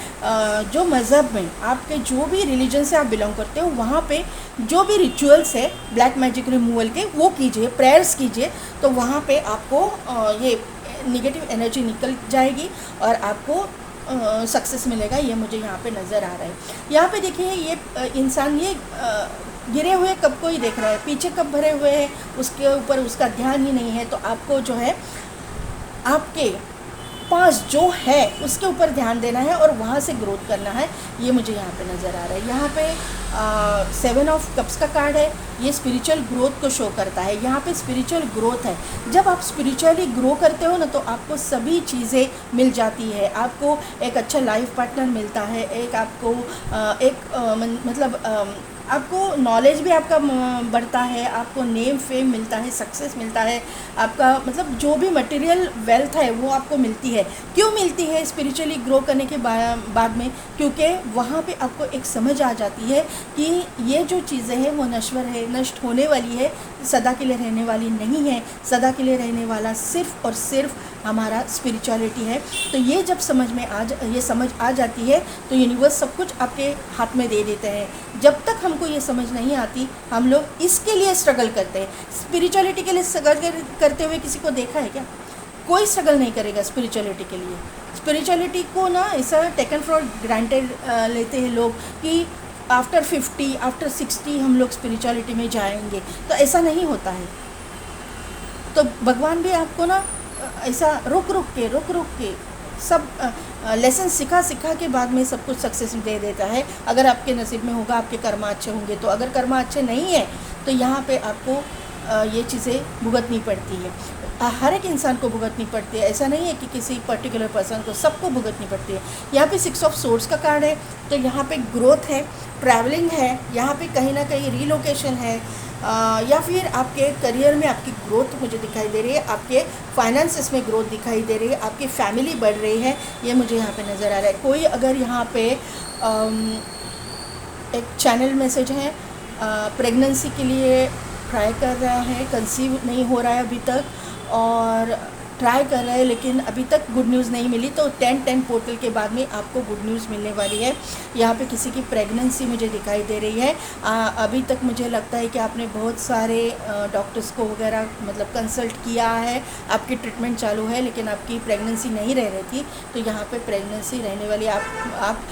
जो मज़हब में, आपके जो भी रिलीजन से आप बिलोंग करते हो, वहाँ पे जो भी रिचुअल्स है ब्लैक मैजिक रिमूवल के, वो कीजिए, प्रेयर्स कीजिए। तो वहाँ पे आपको ये निगेटिव एनर्जी निकल जाएगी और आपको सक्सेस मिलेगा। ये मुझे यहाँ पे नज़र आ रहा है। यहाँ पे देखिए ये इंसान ये गिरे हुए कप को ही देख रहा है, पीछे कप भरे हुए हैं, उसके ऊपर उसका ध्यान ही नहीं है। तो आपको जो है आपके पास जो है उसके ऊपर ध्यान देना है और वहाँ से ग्रोथ करना है। ये मुझे यहाँ पे नज़र आ रहा है। यहाँ पे 7 ऑफ कप्स का कार्ड है, ये स्पिरिचुअल ग्रोथ को शो करता है। यहाँ पे स्पिरिचुअल ग्रोथ है। जब आप स्पिरिचुअली ग्रो करते हो ना, तो आपको सभी चीज़ें मिल जाती है। आपको एक अच्छा लाइफ पार्टनर मिलता है, एक आपको मतलब आपको नॉलेज भी आपका बढ़ता है, आपको नेम फेम मिलता है, सक्सेस मिलता है, आपका मतलब जो भी मटेरियल वेल्थ है वो आपको मिलती है। क्यों मिलती है स्पिरिचुअली ग्रो करने के बाद में? क्योंकि वहाँ पे आपको एक समझ आ जाती है कि ये जो चीज़ें हैं वो नश्वर है, नष्ट होने वाली है, सदा के लिए रहने वाली नहीं है। सदा के लिए रहने वाला सिर्फ़ और सिर्फ हमारा स्पिरिचुअलिटी है। तो ये जब ये समझ आ जाती है तो यूनिवर्स सब कुछ आपके हाथ में दे देते हैं। जब तक हमको ये समझ नहीं आती हम लोग इसके लिए स्ट्रगल करते हैं। स्पिरिचुअलिटी के लिए स्ट्रगल करते हुए किसी को देखा है क्या? कोई स्ट्रगल नहीं करेगा स्पिरिचुअलिटी के लिए। स्पिरिचुअलिटी को ना ऐसा टेकन फॉर ग्रांटेड लेते हैं लोग कि आफ्टर 50 आफ्टर 60 हम लोग स्पिरिचुअलिटी में जाएंगे, तो ऐसा नहीं होता है। तो भगवान भी आपको ना ऐसा रुक रुक के सब लेसन सिखा के बाद में सब कुछ सक्सेस दे देता है। अगर आपके नसीब में होगा, आपके कर्मा अच्छे होंगे तो। अगर कर्मा अच्छे नहीं है तो यहाँ पे आपको ये चीज़ें भुगतनी पड़ती है। हर एक इंसान को भुगतनी पड़ती है, ऐसा नहीं है कि किसी पर्टिकुलर पर्सन को, सबको भुगतनी पड़ती है। यहाँ पे 6 ऑफ सोर्स का कार्ड है, तो यहाँ पे ग्रोथ है, ट्रैवलिंग है, यहाँ पे कहीं ना कहीं रीलोकेशन है, या फिर आपके करियर में आपकी ग्रोथ मुझे दिखाई दे रही है, आपके फाइनेंसेस में ग्रोथ दिखाई दे रही है, आपकी फैमिली बढ़ रही है, ये मुझे यहाँ पे नज़र आ रहा है। कोई अगर यहाँ पे एक चैनल मैसेज है, प्रेगनेंसी के लिए ट्राई कर रहा है, कंसीव नहीं हो रहा है अभी तक, और ट्राई कर रहा है लेकिन अभी तक गुड न्यूज़ नहीं मिली, तो 10-10 पोर्टल के बाद में आपको गुड न्यूज़ मिलने वाली है। यहाँ पे किसी की प्रेगनेंसी मुझे दिखाई दे रही है। अभी तक मुझे लगता है कि आपने बहुत सारे डॉक्टर्स को वगैरह मतलब कंसल्ट किया है, आपकी ट्रीटमेंट चालू है, लेकिन आपकी प्रेगनेंसी नहीं रह रही थी, तो यहाँ पे प्रेगनेंसी रहने वाली। आप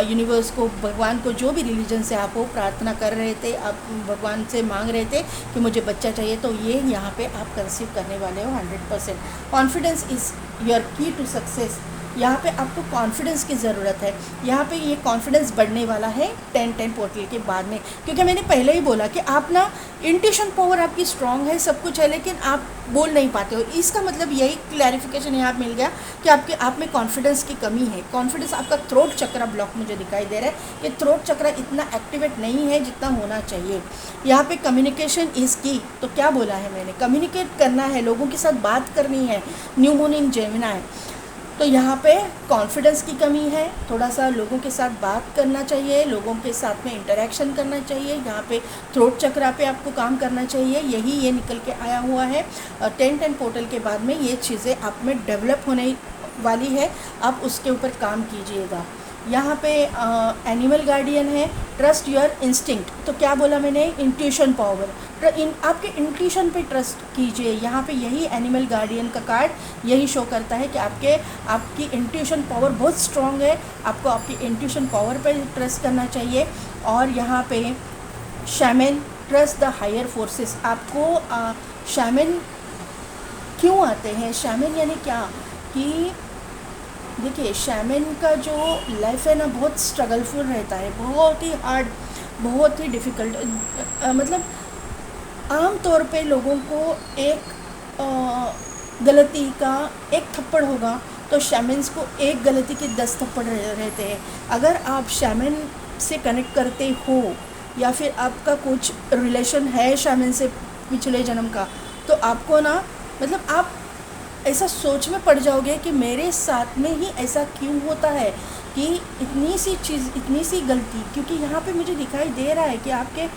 यूनिवर्स को, भगवान को, जो भी रिलीजन से आप हो, प्रार्थना कर रहे थे, आप भगवान से मांग रहे थे कि मुझे बच्चा चाहिए, तो ये यहाँ पे आप कंसीव करने वाले हो 100%। कॉन्फिडेंस इज़ योर की टू सक्सेस। यहाँ पे आपको कॉन्फिडेंस की ज़रूरत है। यहाँ पे ये कॉन्फिडेंस बढ़ने वाला है 10-10 पोर्टल के बाद में, क्योंकि मैंने पहले ही बोला कि आप ना इंट्यूशन पावर आपकी स्ट्रांग है, सब कुछ है, लेकिन आप बोल नहीं पाते हो। इसका मतलब यही क्लैरिफिकेशन यहाँ मिल गया कि आप में कॉन्फिडेंस की कमी है। कॉन्फिडेंस, आपका थ्रोट चक्रा ब्लॉक मुझे दिखाई दे रहा है कि थ्रोट चक्रा इतना एक्टिवेट नहीं है जितना होना चाहिए। यहाँ पे कम्युनिकेशन इज़ की, तो क्या बोला है मैंने, कम्युनिकेट करना है, लोगों के साथ बात करनी है। न्यू मून इन जेमिनी, तो यहाँ पे कॉन्फिडेंस की कमी है, थोड़ा सा लोगों के साथ बात करना चाहिए, लोगों के साथ में इंटरेक्शन करना चाहिए। यहाँ पे थ्रोट चक्रा पे आपको काम करना चाहिए, यही ये निकल के आया हुआ है। 10-10 पोर्टल के बाद में ये चीज़ें आप में डेवलप होने वाली है, आप उसके ऊपर काम कीजिएगा। यहाँ पे एनिमल गार्डियन है, ट्रस्ट योर इंस्टिंक्ट, तो क्या बोला मैंने, इंट्यूशन पावर, आपके इंट्यूशन पे ट्रस्ट कीजिए। यहाँ पे यही एनिमल गार्डियन का कार्ड यही शो करता है कि आपकी इंट्यूशन पावर बहुत स्ट्रॉन्ग है, आपको आपकी इंट्यूशन पावर पे ट्रस्ट करना चाहिए। और यहाँ पे shaman, trust the higher forces. आपको शैमन क्यों आते हैं, शैमन यानी क्या कि देखिए, शैमन का जो लाइफ है ना बहुत स्ट्रगलफुल रहता है, बहुत ही हार्ड, बहुत ही डिफ़िकल्ट। मतलब आम तौर पे लोगों को एक गलती का एक थप्पड़ होगा तो शैमन्स को एक गलती के 10 थप्पड़ रहते हैं। अगर आप शैमन से कनेक्ट करते हो या फिर आपका कुछ रिलेशन है शैमन से पिछले जन्म का, तो आपको ना मतलब आप ऐसा सोच में पड़ जाओगे कि मेरे साथ में ही ऐसा क्यों होता है कि इतनी सी चीज़, इतनी सी गलती। क्योंकि यहाँ पे मुझे दिखाई दे रहा है कि आपके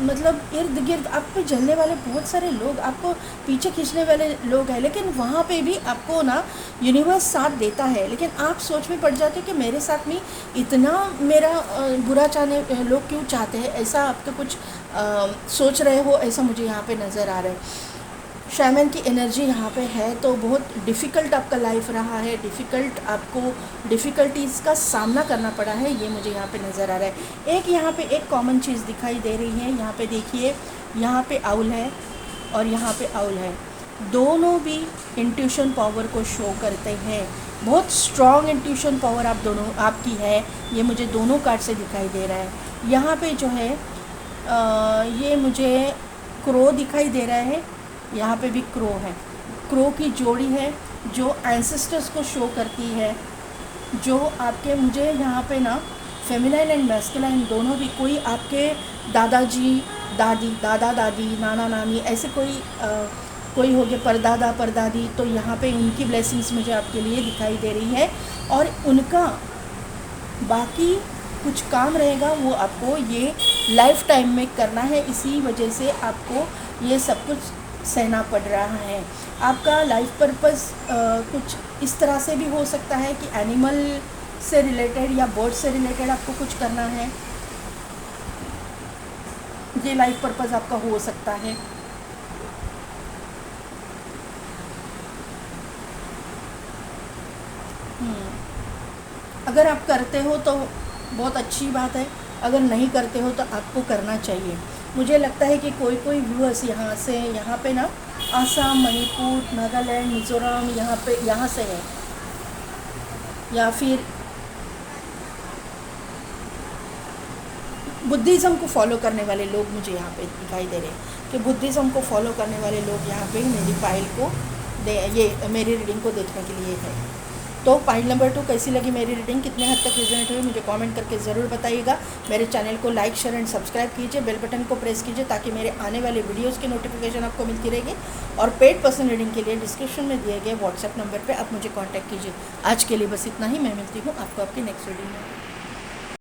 मतलब इर्द गिर्द आपको जलने वाले बहुत सारे लोग, आपको पीछे खींचने वाले लोग हैं, लेकिन वहाँ पे भी आपको ना यूनिवर्स साथ देता है। लेकिन आप सोच में पड़ जाते हो कि मेरे साथ में इतना मेरा बुरा चाहने लोग क्यों चाहते हैं, ऐसा आपका कुछ सोच रहे हो, ऐसा मुझे यहाँ पे नज़र आ रहा है। शैमन की एनर्जी यहाँ पे है, तो बहुत डिफ़िकल्ट आपका लाइफ रहा है, आपको डिफ़िकल्टीज़ का सामना करना पड़ा है, ये मुझे यहाँ पे नज़र आ रहा है। एक यहाँ पे एक कॉमन चीज़ दिखाई दे रही है, यहाँ पे देखिए, यहाँ पे आउल है और यहाँ पे आउल है, दोनों भी इंट्यूशन पावर को शो करते हैं। बहुत स्ट्रॉन्ग इंट्यूशन पावर आप दोनों आपकी है, ये मुझे दोनों कार्ड से दिखाई दे रहा है। यहाँ पे जो है ये मुझे क्रो दिखाई दे रहा है, यहाँ पे भी क्रो है, क्रो की जोड़ी है जो एंसेस्टर्स को शो करती है, जो आपके मुझे यहाँ पे ना फेमिनाइन एंड मैस्कुलाइन दोनों भी, कोई आपके दादाजी दादी, दादा दादी, नाना नानी, ऐसे कोई हो गया, परदादा परदादी, तो यहाँ पे उनकी ब्लेसिंग्स मुझे आपके लिए दिखाई दे रही है। और उनका बाकी कुछ काम रहेगा वो आपको ये लाइफ टाइम में करना है, इसी वजह से आपको ये सब कुछ सहना पड़ रहा है। आपका लाइफ पर्पस कुछ इस तरह से भी हो सकता है कि एनिमल से रिलेटेड या बर्ड से रिलेटेड आपको कुछ करना है, ये लाइफ पर्पस आपका हो सकता है। अगर आप करते हो तो बहुत अच्छी बात है, अगर नहीं करते हो तो आपको करना चाहिए। मुझे लगता है कि कोई कोई व्यूअर्स यहाँ पे ना आसाम, मणिपुर, नागालैंड, मिज़ोरम यहाँ से है, या फिर बुद्धिज़्म को फॉलो करने वाले लोग मुझे यहाँ पे दिखाई दे रहे हैं कि बुद्धिज़्म को फॉलो करने वाले लोग यहाँ पे मेरी फाइल को ये मेरी रीडिंग को देखने के लिए है। तो फाइल नंबर 2 कैसी लगी मेरी रीडिंग, कितने हद तक रिजोनेट हुई, मुझे कमेंट करके ज़रूर बताइएगा। मेरे चैनल को लाइक, शेयर एंड सब्सक्राइब कीजिए, बेल बटन को प्रेस कीजिए ताकि मेरे आने वाले वीडियोस की नोटिफिकेशन आपको मिलती रहेगी। और पेड पर्सन रीडिंग के लिए डिस्क्रिप्शन में दिए गए व्हाट्सएप नंबर पर आप मुझे कॉन्टैक्ट कीजिए। आज के लिए बस इतना ही, मैं मिलती हूँ आपको आपकी नेक्स्ट रीडिंग में।